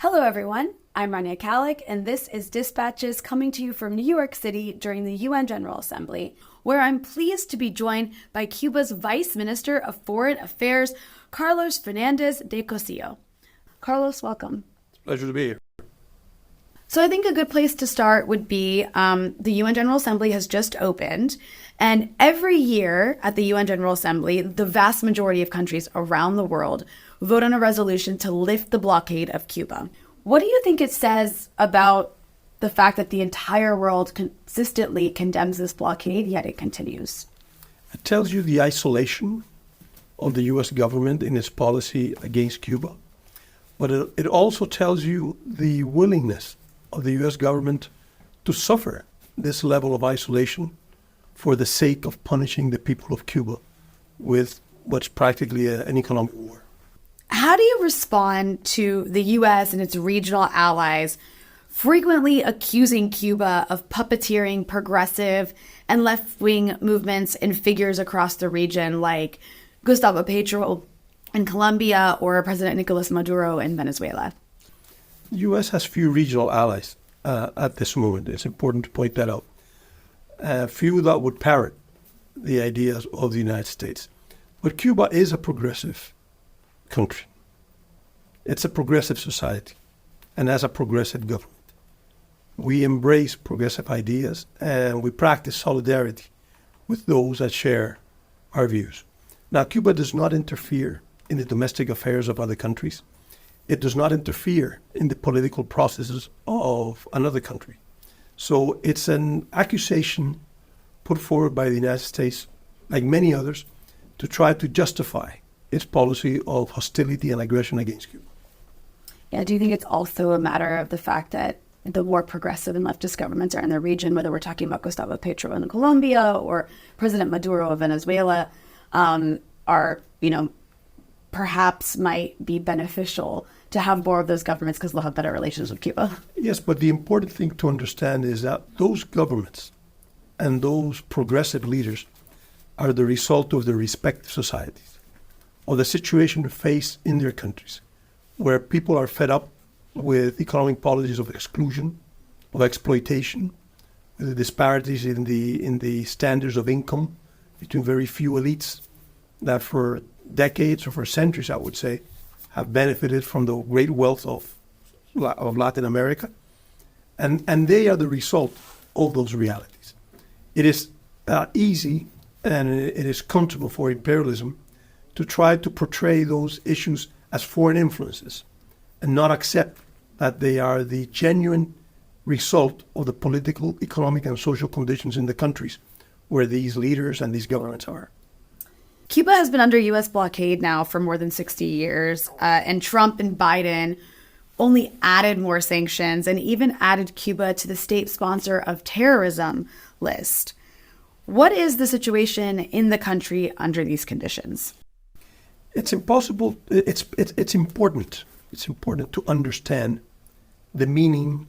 Hello, everyone. I'm Rania Khalek, and this is Dispatches coming to you from New York City during the UN General Assembly, where I'm pleased to be joined by Cuba's Vice Minister of Foreign Affairs, Carlos Fernandez de Cosillo. Carlos, welcome. It's a pleasure to be here. So I think a good place to start would be the UN General Assembly has just opened, and every year at the UN General Assembly, the vast majority of countries around the world vote on a resolution to lift the blockade of Cuba. What do you think it says about the fact that the entire world consistently condemns this blockade, yet it continues? It tells you the isolation of the U.S. government in its policy against Cuba, but it also tells you the willingness of the U.S. government to suffer this level of isolation for the sake of punishing the people of Cuba with what's practically an economic war. How do you respond to the U.S. and its regional allies frequently accusing Cuba of puppeteering progressive and left-wing movements and figures across the region like Gustavo Petro in Colombia or President Nicolas Maduro in Venezuela? The U.S. has few regional allies at this moment. It's important to point that out. Few that would parrot the ideas of the United States. But Cuba is a progressive country. It's a progressive society and has a progressive government. We embrace progressive ideas and we practice solidarity with those that share our views. Now, Cuba does not interfere in the domestic affairs of other countries. It does not interfere in the political processes of another country. So it's an accusation put forward by the United States, like many others, to try to justify its policy of hostility and aggression against Cuba. Yeah, do you think it's also a matter of the fact that the more progressive and leftist governments are in the region, whether we're talking about Gustavo Petro in Colombia or President Maduro of Venezuela, are, perhaps might be beneficial to have more of those governments because they'll have better relations with Cuba? Yes, but the important thing to understand is that those governments and those progressive leaders are the result of their respective societies, of the situation faced in their countries, where people are fed up with economic policies of exclusion, of exploitation, with the disparities in the standards of income between very few elites that for decades or for centuries, I would say, have benefited from the great wealth of Latin America. And they are the result of those realities. It is easy and it is comfortable for imperialism to try to portray those issues as foreign influences and not accept that they are the genuine result of the political, economic, and social conditions in the countries where these leaders and these governments are. Cuba has been under U.S. blockade now for more than 60 years, and Trump and Biden only added more sanctions and even added Cuba to the state sponsor of terrorism list. What is the situation in the country under these conditions? It's impossible. It's important. It's important to understand the meaning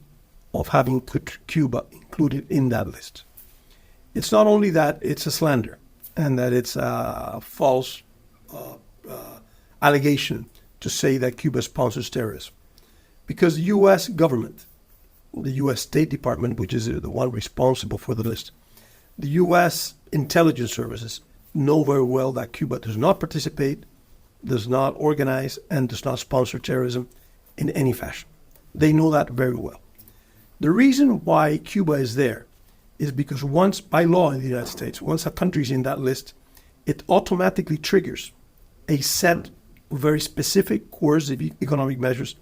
of having Cuba included in that list. It's not only that it's a slander and that it's a false allegation to say that Cuba sponsors terrorism, because the U.S. government, the U.S. State Department, which is the one responsible for the list, the U.S. intelligence services know very well that Cuba does not participate, does not organize, and does not sponsor terrorism in any fashion. They know that very well. The reason why Cuba is there is because once, by law in the United States, once a country is in that list, it automatically triggers a set of very specific coercive economic measures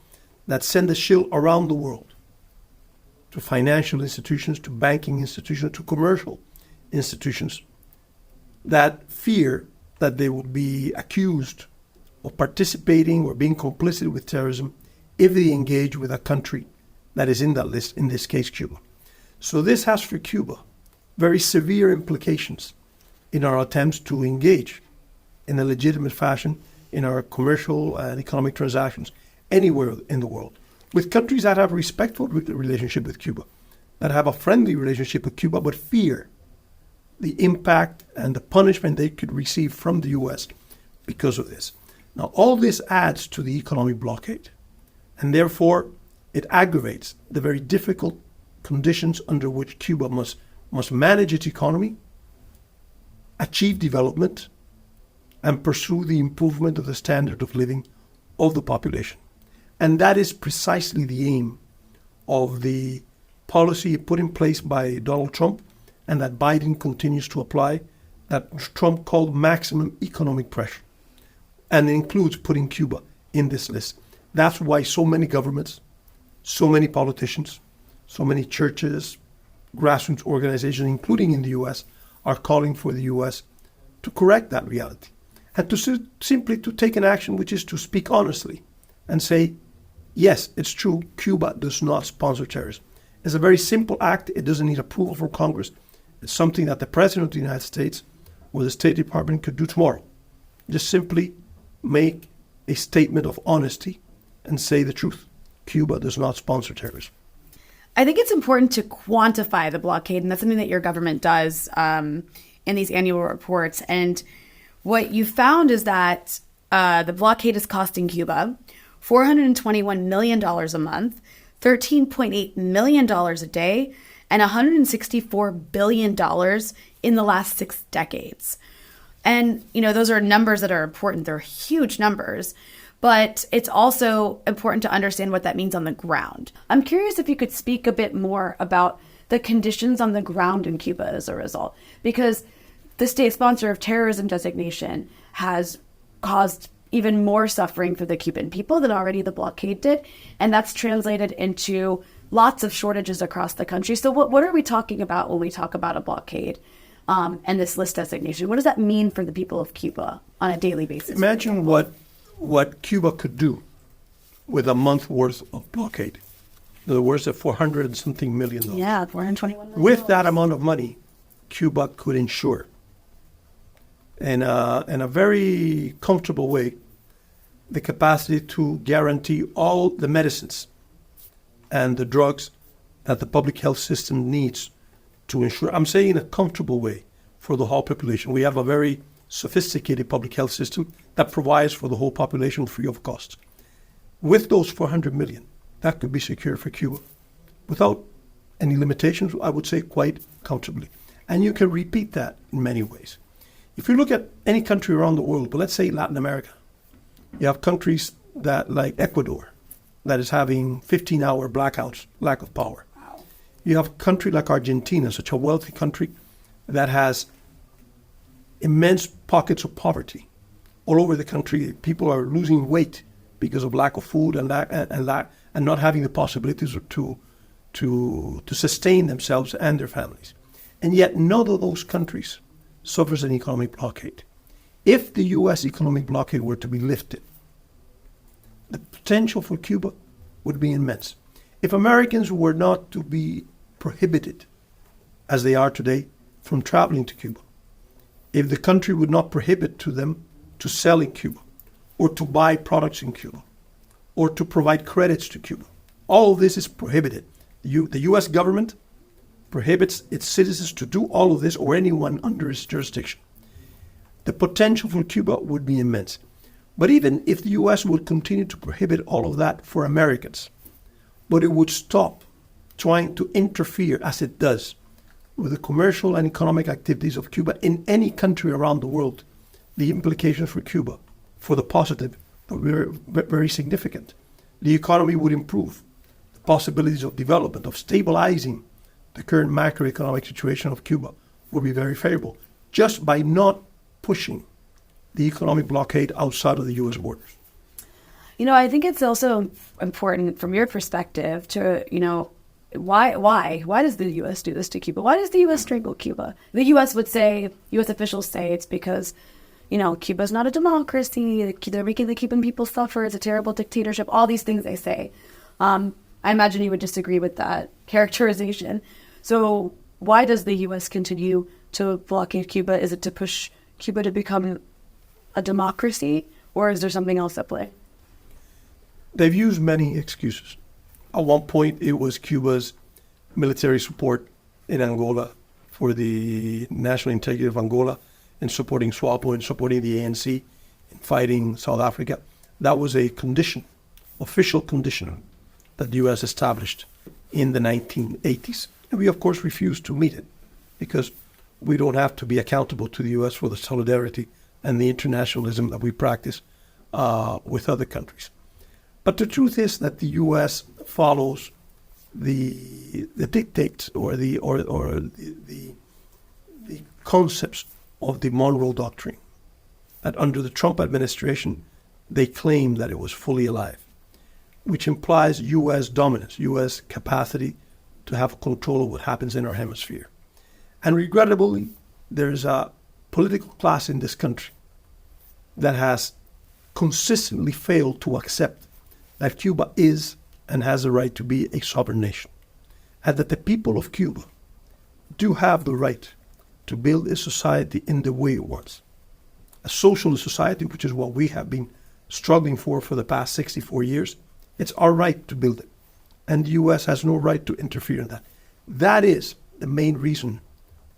that send a chill around the world to financial institutions, to banking institutions, to commercial institutions that fear that they will be accused of participating or being complicit with terrorism if they engage with a country that is in that list, in this case, Cuba. So this has for Cuba very severe implications in our attempts to engage in a legitimate fashion in our commercial and economic transactions anywhere in the world with countries that have a respectful relationship with Cuba, that have a friendly relationship with Cuba, but fear the impact and the punishment they could receive from the U.S. because of this. Now, all this adds to the economic blockade. And therefore, it aggravates the very difficult conditions under which Cuba must manage its economy, achieve development, and pursue the improvement of the standard of living of the population. And that is precisely the aim of the policy put in place by Donald Trump and that Biden continues to apply, that Trump called maximum economic pressure, and it includes putting Cuba in this list. That's why so many governments, so many politicians, so many churches, grassroots organizations, including in the U.S., are calling for the U.S. to correct that reality and to simply to take an action, which is to speak honestly and say, yes, it's true, Cuba does not sponsor terrorism. It's a very simple act. It doesn't need approval from Congress. It's something that the President of the United States or the State Department could do tomorrow. Just simply make a statement of honesty and say the truth. Cuba does not sponsor terrorism. I think it's important to quantify the blockade, and that's something that your government does in these annual reports. And what you found is that the blockade is costing Cuba $421 million a month, $13.8 million a day, and $164 billion in the last 6 decades. And, those are numbers that are important. They're huge numbers. But it's also important to understand what that means on the ground. I'm curious if you could speak a bit more about the conditions on the ground in Cuba as a result, because the state sponsor of terrorism designation has caused even more suffering for the Cuban people than already the blockade did. And that's translated into lots of shortages across the country. So what are we talking about when we talk about a blockade and this list designation? What does that mean for the people of Cuba on a daily basis? Imagine what Cuba could do with a month worth of blockade. In other words, at $400 and something million. Yeah, $421 million. With that amount of money, Cuba could ensure, in a very comfortable way, the capacity to guarantee all the medicines and the drugs that the public health system needs to ensure, I'm saying in a comfortable way, for the whole population. We have a very sophisticated public health system that provides for the whole population free of cost. With those 400 million, that could be secured for Cuba without any limitations, I would say quite comfortably. And you can repeat that in many ways. If you look at any country around the world, but let's say Latin America, you have countries that, like Ecuador, that is having 15-hour blackouts, lack of power. Wow. You have a country like Argentina, such a wealthy country that has immense pockets of poverty. All over the country, people are losing weight because of lack of food and not having the possibilities to sustain themselves and their families. And yet none of those countries suffers an economic blockade. If the U.S. economic blockade were to be lifted, the potential for Cuba would be immense. If Americans were not to be prohibited, as they are today, from traveling to Cuba, if the country would not prohibit to them to sell in Cuba, or to buy products in Cuba, or to provide credits to Cuba, all of this is prohibited. The U.S. government prohibits its citizens to do all of this or anyone under its jurisdiction. The potential for Cuba would be immense. But even if the U.S. would continue to prohibit all of that for Americans, but it would stop trying to interfere, as it does, with the commercial and economic activities of Cuba in any country around the world, the implications for Cuba, for the positive, are very, very significant. The economy would improve. The possibilities of development, of stabilizing the current macroeconomic situation of Cuba would be very favorable, just by not pushing the economic blockade outside of the U.S. borders. I think it's also important from your perspective to, why does the U.S. do this to Cuba? Why does the U.S. strangle Cuba? The U.S. U.S. officials say it's because, Cuba's not a democracy. They're making the Cuban people suffer. It's a terrible dictatorship. All these things they say. I imagine you would disagree with that characterization. So why does the U.S. continue to blockade Cuba? Is it to push Cuba to become a democracy, or is there something else at play? They've used many excuses. At one point, it was Cuba's military support in Angola for the national integrity of Angola, in supporting SWAPO, in supporting the ANC, in fighting South Africa. That was a condition, official condition, that the U.S. established in the 1980s. And we, of course, refuse to meet it because we don't have to be accountable to the U.S. for the solidarity and the internationalism that we practice with other countries. But the truth is that the U.S. follows the dictates or the concepts of the Monroe Doctrine, that under the Trump administration, they claim that it was fully alive, which implies U.S. dominance, U.S. capacity to have control of what happens in our hemisphere. And regrettably, there's a political class in this country that has consistently failed to accept that Cuba is and has the right to be a sovereign nation, and that the people of Cuba do have the right to build a society in the way it wants. A socialist society, which is what we have been struggling for the past 64 years. It's our right to build it. And the U.S. has no right to interfere in that. That is the main reason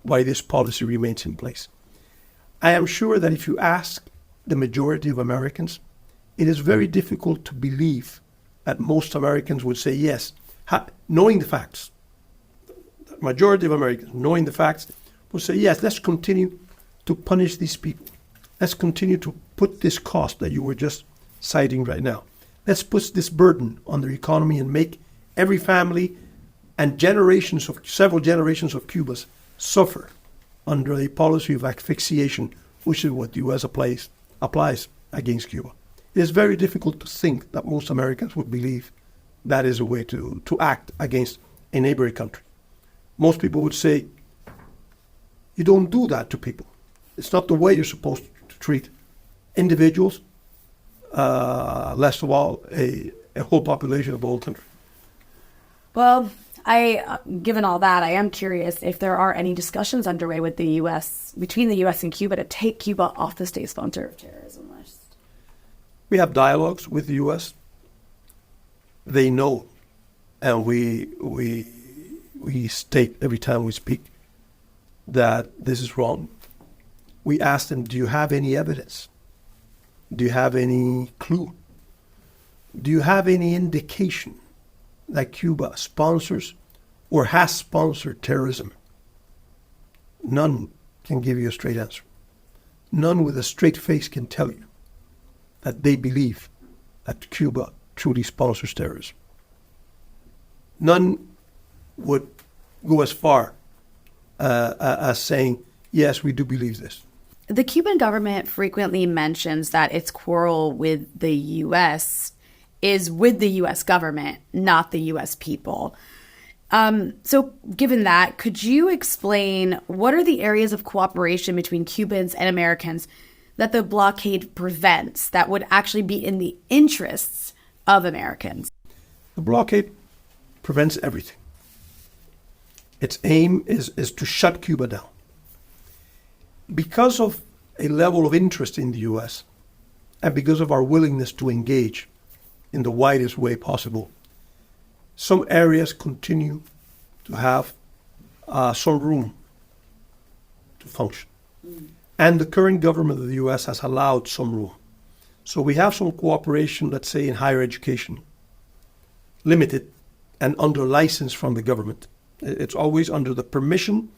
why this policy remains in place. I am sure that if you ask the majority of Americans, it is very difficult to believe that most Americans would say yes, knowing the facts. The majority of Americans, knowing the facts, would say yes, let's continue to punish these people. Let's continue to put this cost that you were just citing right now. Let's put this burden on the economy and make every family and several generations of Cubans suffer under a policy of asphyxiation, which is what the U.S. applies against Cuba. It is very difficult to think that most Americans would believe that is a way to act against a neighboring country. Most people would say, you don't do that to people. It's not the way you're supposed to treat individuals, less of all a whole population of the whole country. Well, given all that, I am curious if there are any discussions underway with the U.S., between the U.S. and Cuba, to take Cuba off the state sponsor of terrorism list. We have dialogues with the U.S. They know, and we state every time we speak that this is wrong. We ask them, do you have any evidence? Do you have any clue? Do you have any indication that Cuba sponsors or has sponsored terrorism? None can give you a straight answer. None with a straight face can tell you that they believe that Cuba truly sponsors terrorism. None would go as far as saying, yes, we do believe this. The Cuban government frequently mentions that its quarrel with the U.S. is with the U.S. government, not the U.S. people. So given that, could you explain what are the areas of cooperation between Cubans and Americans that the blockade prevents that would actually be in the interests of Americans? The blockade prevents everything. Its aim is to shut Cuba down. Because of a level of interest in the U.S. and because of our willingness to engage in the widest way possible, some areas continue to have some room to function. And the current government of the U.S. has allowed some room. So we have some cooperation, let's say, in higher education, limited and under license from the government. It's always under the permission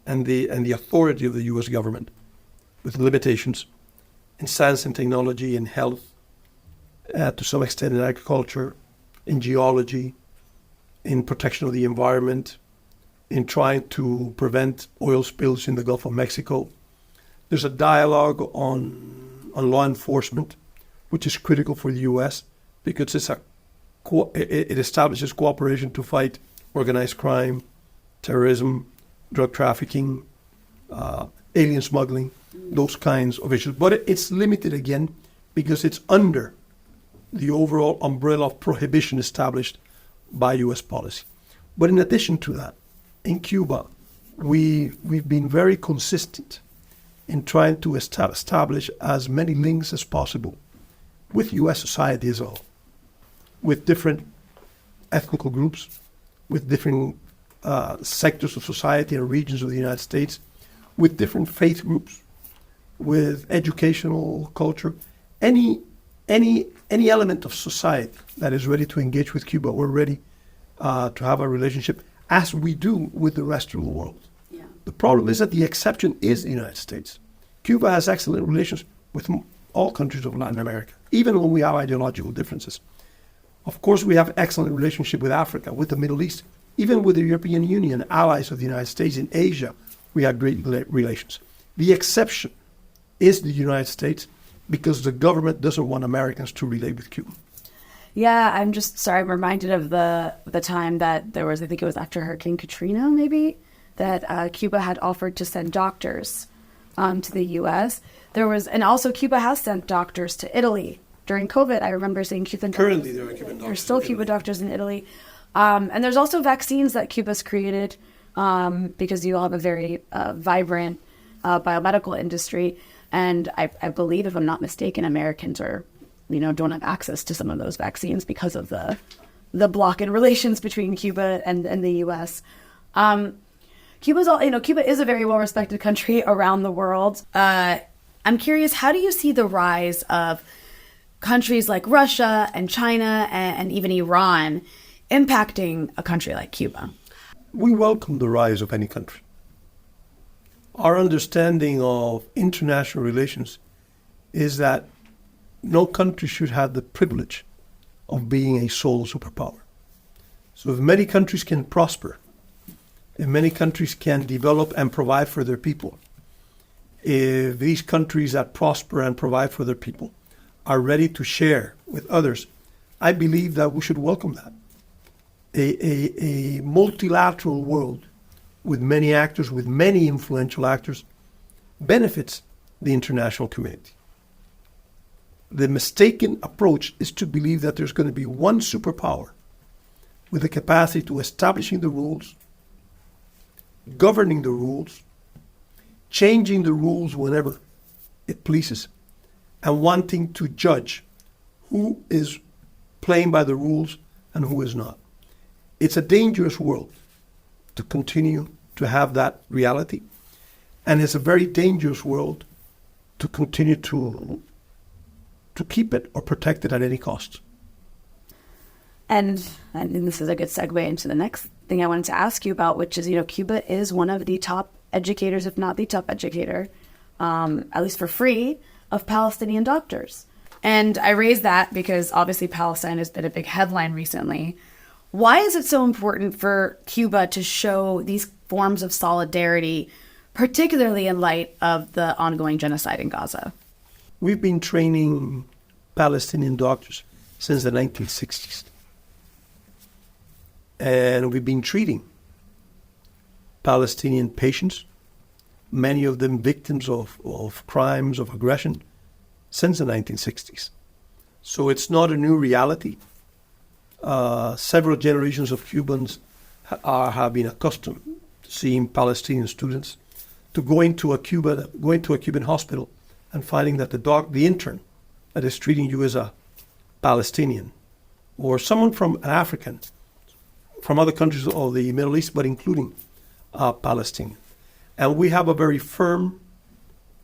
and the authority of the U.S. government, with limitations in science and technology, in health, to some extent in agriculture, in geology, in protection of the environment, in trying to prevent oil spills in the Gulf of Mexico. There's a dialogue on law enforcement, which is critical for the U.S. because it establishes cooperation to fight organized crime, terrorism, drug trafficking, alien smuggling, those kinds of issues. But it's limited again because it's under the overall umbrella of prohibition established by U.S. policy. But in addition to that, in Cuba, we've been very consistent in trying to establish as many links as possible with U.S. society as a whole, with different ethnical groups, with different sectors of society and regions of the United States, with different faith groups, with educational culture, any any element of society that is ready to engage with Cuba, we're ready to have a relationship as we do with the rest of the world. Yeah. The problem is that the exception is the United States. Cuba has excellent relations with all countries of Latin America, even when we have ideological differences. Of course, we have excellent relationship with Africa, with the Middle East, even with the European Union, allies of the United States. In Asia, we have great relations. The exception is the United States because the government doesn't want Americans to relate with Cuba. Yeah, I'm just sorry. I'm reminded of the time that there was, I think it was after Hurricane Katrina, maybe, that Cuba had offered to send doctors to the U.S. There was, and also Cuba has sent doctors to Italy during COVID. I remember seeing Cuban doctors. Currently, there are Cuban doctors. There's still Cuban doctors in Italy, and there's also vaccines that Cuba's created because you all have a very vibrant biomedical industry, and I believe, if I'm not mistaken, Americans are, don't have access to some of those vaccines because of the blockade relations between Cuba and the U.S. Cuba is a very well-respected country around the world. I'm curious, how do you see the rise of countries like Russia and China and even Iran impacting a country like Cuba? We welcome the rise of any country. Our understanding of international relations is that no country should have the privilege of being a sole superpower. So if many countries can prosper, if many countries can develop and provide for their people, if these countries that prosper and provide for their people are ready to share with others, I believe that we should welcome that. A multilateral world with many actors, with many influential actors, benefits the international community. The mistaken approach is to believe that there's going to be one superpower with the capacity to establishing the rules, governing the rules, changing the rules whenever it pleases, and wanting to judge who is playing by the rules and who is not. It's a dangerous world to continue to have that reality, and it's a very dangerous world to continue to keep it or protect it at any cost. And this is a good segue into the next thing I wanted to ask you about, which is, Cuba is one of the top educators, if not the top educator, at least for free, of Palestinian doctors. And I raise that because obviously Palestine has been a big headline recently. Why is it so important for Cuba to show these forms of solidarity, particularly in light of the ongoing genocide in Gaza? We've been training Palestinian doctors since the 1960s. And we've been treating Palestinian patients, many of them victims of crimes of aggression, since the 1960s. So it's not a new reality. Several generations of Cubans have been accustomed to seeing Palestinian students, to going to a Cuban hospital and finding that the intern that is treating you is a Palestinian or someone from an African, from other countries of the Middle East, but including Palestinian. And we have a very firm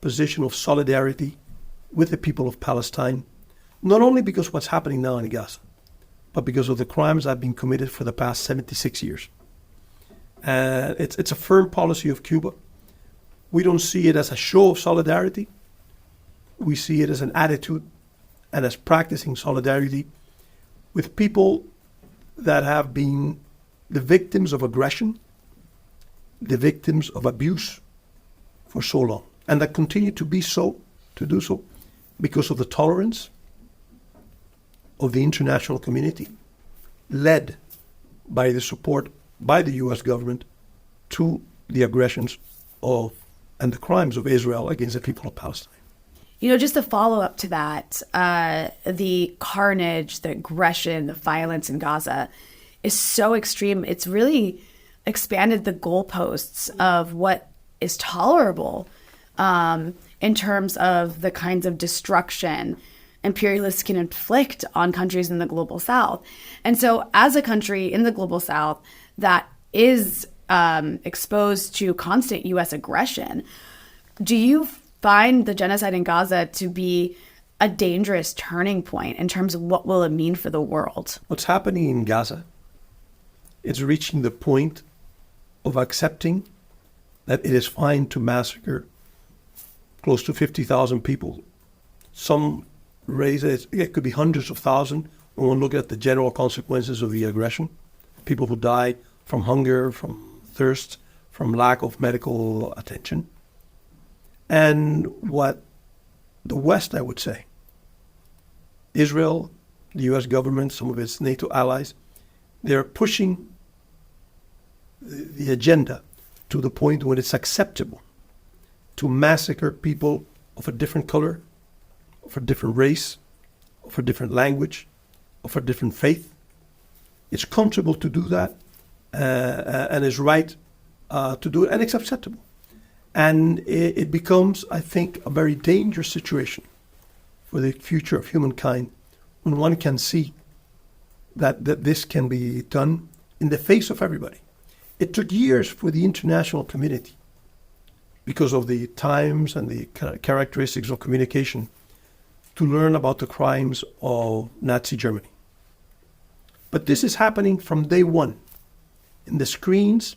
position of solidarity with the people of Palestine, not only because of what's happening now in Gaza, but because of the crimes that have been committed for the past 76 years. It's a firm policy of Cuba. We don't see it as a show of solidarity. We see it as an attitude and as practicing solidarity with people that have been the victims of aggression, the victims of abuse for so long, and that continue to do so because of the tolerance of the international community, led by the support by the U.S. government to the aggressions of and the crimes of Israel against the people of Palestine. Just to follow up to that, the carnage, the aggression, the violence in Gaza is so extreme. It's really expanded the goalposts of what is tolerable in terms of the kinds of destruction imperialists can inflict on countries in the global south. And so as a country in the global south that is exposed to constant U.S. aggression, do you find the genocide in Gaza to be a dangerous turning point in terms of what will it mean for the world? What's happening in Gaza is reaching the point of accepting that it is fine to massacre close to 50,000 people. Some raise it could be hundreds of thousands when one look at the general consequences of the aggression. People who die from hunger, from thirst, from lack of medical attention. And what the West, I would say, Israel, the US government, some of its NATO allies, they're pushing the agenda to the point when it's acceptable to massacre people of a different color, of a different race, of a different language, of a different faith. It's comfortable to do that and is right to do it, and it's acceptable. And it becomes, I think, a very dangerous situation for the future of humankind when one can see that this can be done in the face of everybody. It took years for the international community, because of the times and the characteristics of communication, to learn about the crimes of Nazi Germany. But this is happening from day one in the screens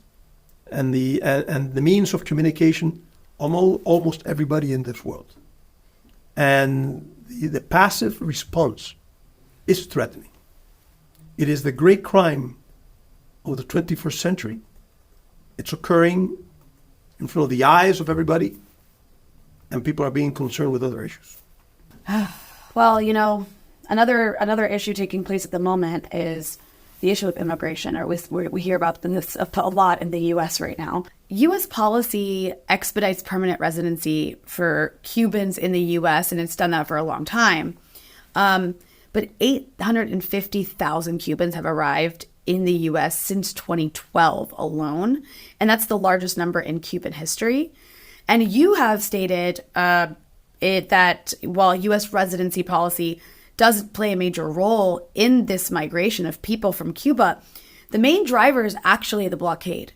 and the means of communication of almost everybody in this world. And the passive response is threatening. It is the great crime of the 21st century. It's occurring in front of the eyes of everybody, and people are being concerned with other issues. Well, you know, another issue taking place at the moment is the issue of immigration, or we hear about this a lot in the U.S. right now. U.S. policy expedites permanent residency for Cubans in the U.S., and it's done that for a long time. But 850,000 Cubans have arrived in the U.S. since 2012 alone, and that's the largest number in Cuban history. And you have stated that while U.S. residency policy does play a major role in this migration of people from Cuba, the main driver is actually the blockade.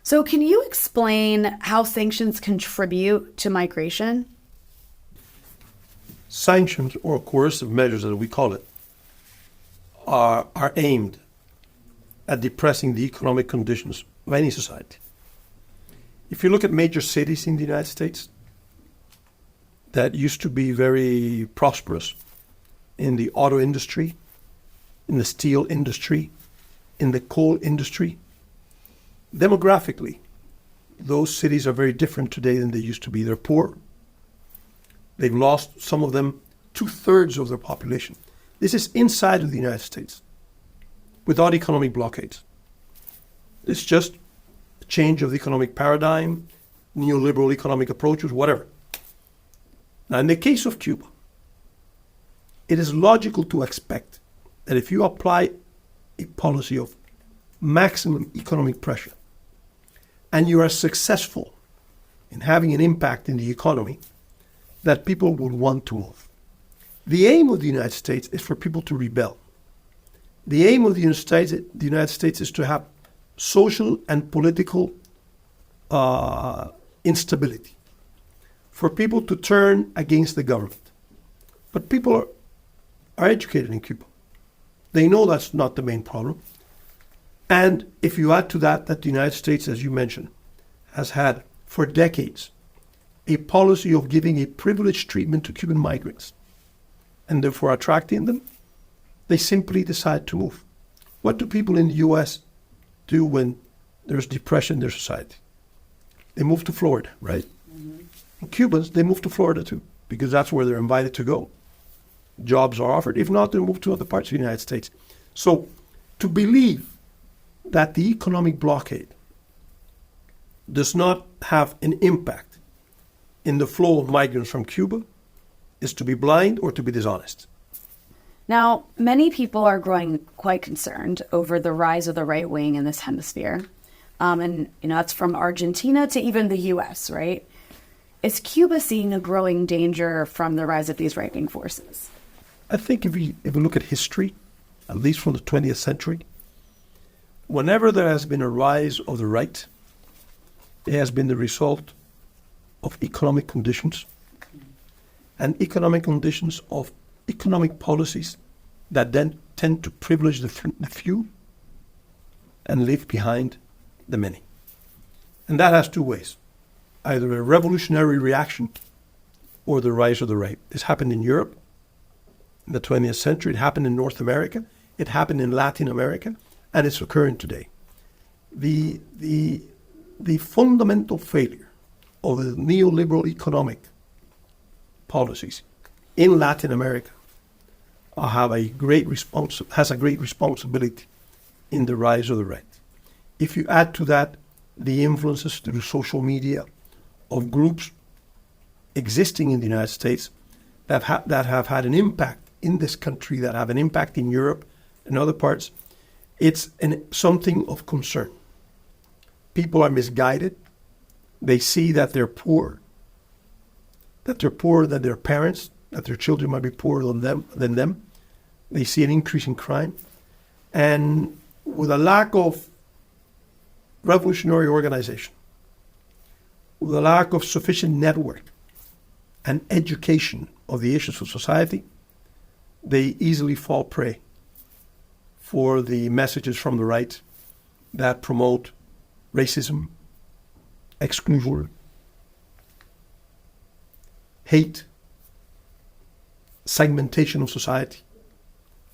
So can you explain how sanctions contribute to migration? Sanctions, or coercive measures as we call it, are aimed at depressing the economic conditions of any society. If you look at major cities in the United States that used to be very prosperous in the auto industry, in the steel industry, in the coal industry, demographically, those cities are very different today than they used to be. They're poor. They've lost, some of them, 2/3 of their population. This is inside of the United States, without economic blockades. It's just a change of the economic paradigm, neoliberal economic approaches, whatever. Now, in the case of Cuba, it is logical to expect that if you apply a policy of maximum economic pressure and you are successful in having an impact in the economy, that people will want to move. The aim of the United States is for people to rebel. The aim of the United States is to have social and political instability, for people to turn against the government. But people are educated in Cuba. They know that's not the main problem. And if you add to that the United States, as you mentioned, has had for decades a policy of giving a privileged treatment to Cuban migrants, and therefore attracting them, they simply decide to move. What do people in the U.S. do when there's depression in their society? They move to Florida, right? Mm-hmm. And Cubans, they move to Florida too, because that's where they're invited to go. Jobs are offered. If not, they move to other parts of the United States. So to believe that the economic blockade does not have an impact in the flow of migrants from Cuba is to be blind or to be dishonest. Now, many people are growing quite concerned over the rise of the right wing in this hemisphere. And, you know, that's from Argentina to even the U.S., right? Is Cuba seeing a growing danger from the rise of these right-wing forces? I think if we look at history, at least from the 20th century, whenever there has been a rise of the right, it has been the result of economic conditions and economic conditions of economic policies that then tend to privilege the few and leave behind the many. And that has two ways, either a revolutionary reaction or the rise of the right. This happened in Europe in the 20th century. It happened in North America. It happened in Latin America. And it's occurring today. The fundamental failure of the neoliberal economic policies in Latin America has a great responsibility in the rise of the right. If you add to that the influences through social media of groups existing in the United States that have had an impact in this country, that have an impact in Europe and other parts, it's something of concern. People are misguided. They see that they're poor, that their parents, that their children might be poorer than them. They see an increase in crime. And with a lack of revolutionary organization, with a lack of sufficient network and education of the issues of society, they easily fall prey for the messages from the right that promote racism, exclusion, hate, segmentation of society.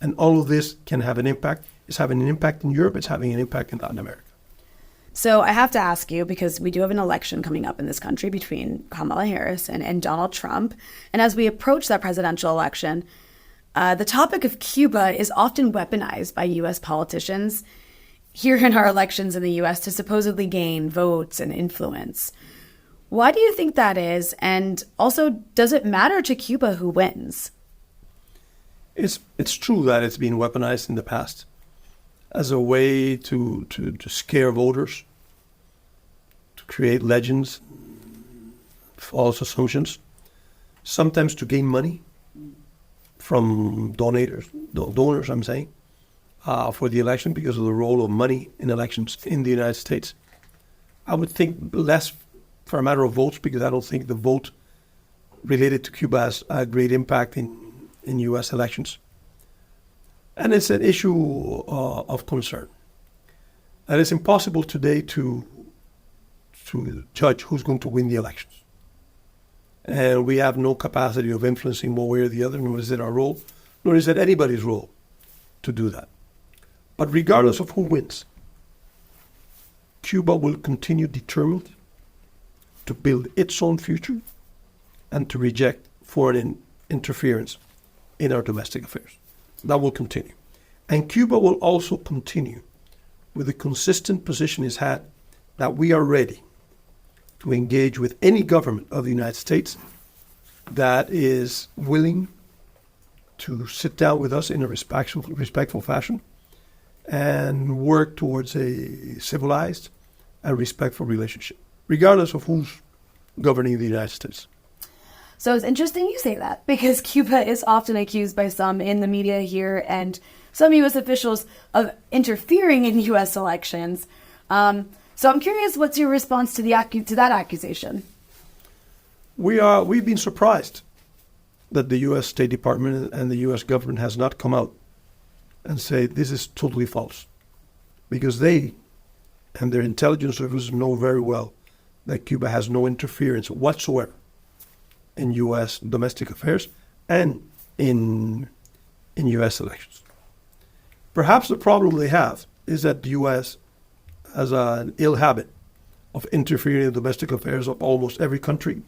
And all of this can have an impact. It's having an impact in Europe. It's having an impact in Latin America. So I have to ask you, because we do have an election coming up in this country between Kamala Harris and Donald Trump. And as we approach that presidential election, the topic of Cuba is often weaponized by U.S. politicians here in our elections in the U.S. to supposedly gain votes and influence. Why do you think that is? And also, does it matter to Cuba who wins? It's true that it's been weaponized in the past as a way to scare voters, to create legends, false assumptions, sometimes to gain money from donors, I'm saying, for the election because of the role of money in elections in the United States. I would think less for a matter of votes, because I don't think the vote related to Cuba has a great impact in U.S. elections. And it's an issue of concern. And it's impossible today to judge who's going to win the elections. And we have no capacity of influencing one way or the other, nor is it our role, nor is it anybody's role to do that. But regardless of who wins, Cuba will continue determined to build its own future and to reject foreign interference in our domestic affairs. That will continue. And Cuba will also continue with the consistent position it's had that we are ready to engage with any government of the United States that is willing to sit down with us in a respectful fashion and work towards a civilized and respectful relationship, regardless of who's governing the United States. So it's interesting you say that, because Cuba is often accused by some in the media here and some U.S. officials of interfering in U.S. elections. So I'm curious, what's your response to that accusation? We've been surprised that the U.S. State Department and the U.S. government has not come out and say this is totally false, because they and their intelligence services know very well that Cuba has no interference whatsoever in U.S. domestic affairs and in U.S. elections. Perhaps the problem they have is that the U.S. has an ill habit of interfering in the domestic affairs of almost every country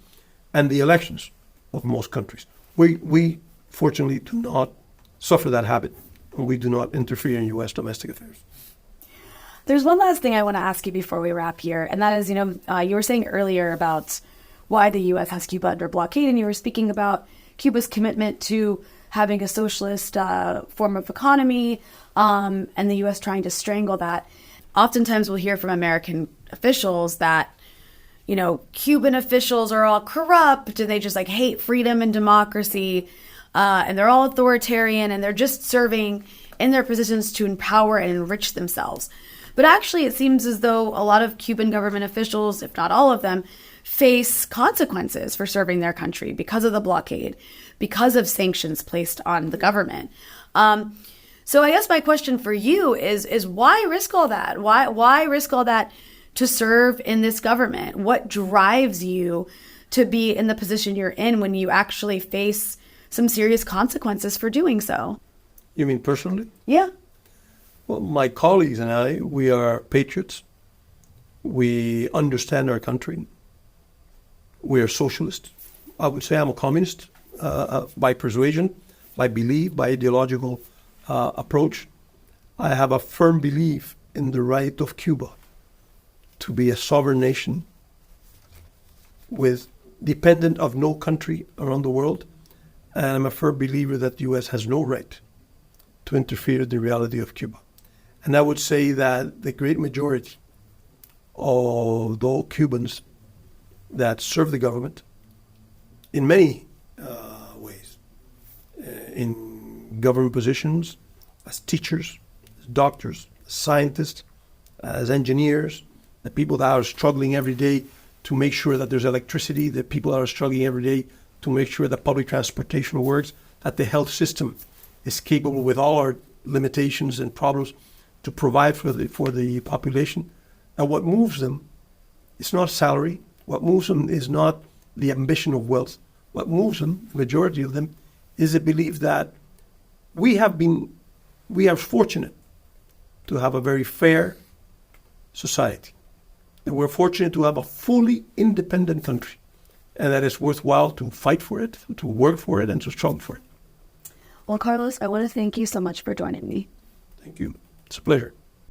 and the elections of most countries. We fortunately do not suffer that habit, and we do not interfere in U.S. domestic affairs. There's one last thing I want to ask you before we wrap here, and that is, you were saying earlier about why the U.S. has Cuba under blockade, and you were speaking about Cuba's commitment to having a socialist form of economy, and the U.S. trying to strangle that. Oftentimes we'll hear from American officials that, Cuban officials are all corrupt, and they just hate freedom and democracy, and they're all authoritarian, and they're just serving in their positions to empower and enrich themselves. But actually, it seems as though a lot of Cuban government officials, if not all of them, face consequences for serving their country because of the blockade, because of sanctions placed on the government. So I guess my question for you is why risk all that? Why risk all that to serve in this government? What drives you to be in the position you're in when you actually face some serious consequences for doing so? You mean personally? Yeah. Well, my colleagues and I, we are patriots. We understand our country. We are socialists. I would say I'm a communist by persuasion, by belief, by ideological approach. I have a firm belief in the right of Cuba to be a sovereign nation with dependent of no country around the world. And I'm a firm believer that the U.S. has no right to interfere in the reality of Cuba. And I would say that the great majority of those Cubans that serve the government in many ways, in government positions, as teachers, as doctors, as scientists, as engineers, the people that are struggling every day to make sure that there's electricity, the people that are struggling every day to make sure that public transportation works, that the health system is capable with all our limitations and problems to provide for the population. And what moves them is not salary. What moves them is not the ambition of wealth. What moves them, the majority of them, is the belief that we are fortunate to have a very fair society. And we're fortunate to have a fully independent country. And that it's worthwhile to fight for it, to work for it, and to struggle for it. Well, Carlos, I want to thank you so much for joining me. Thank you. It's a pleasure.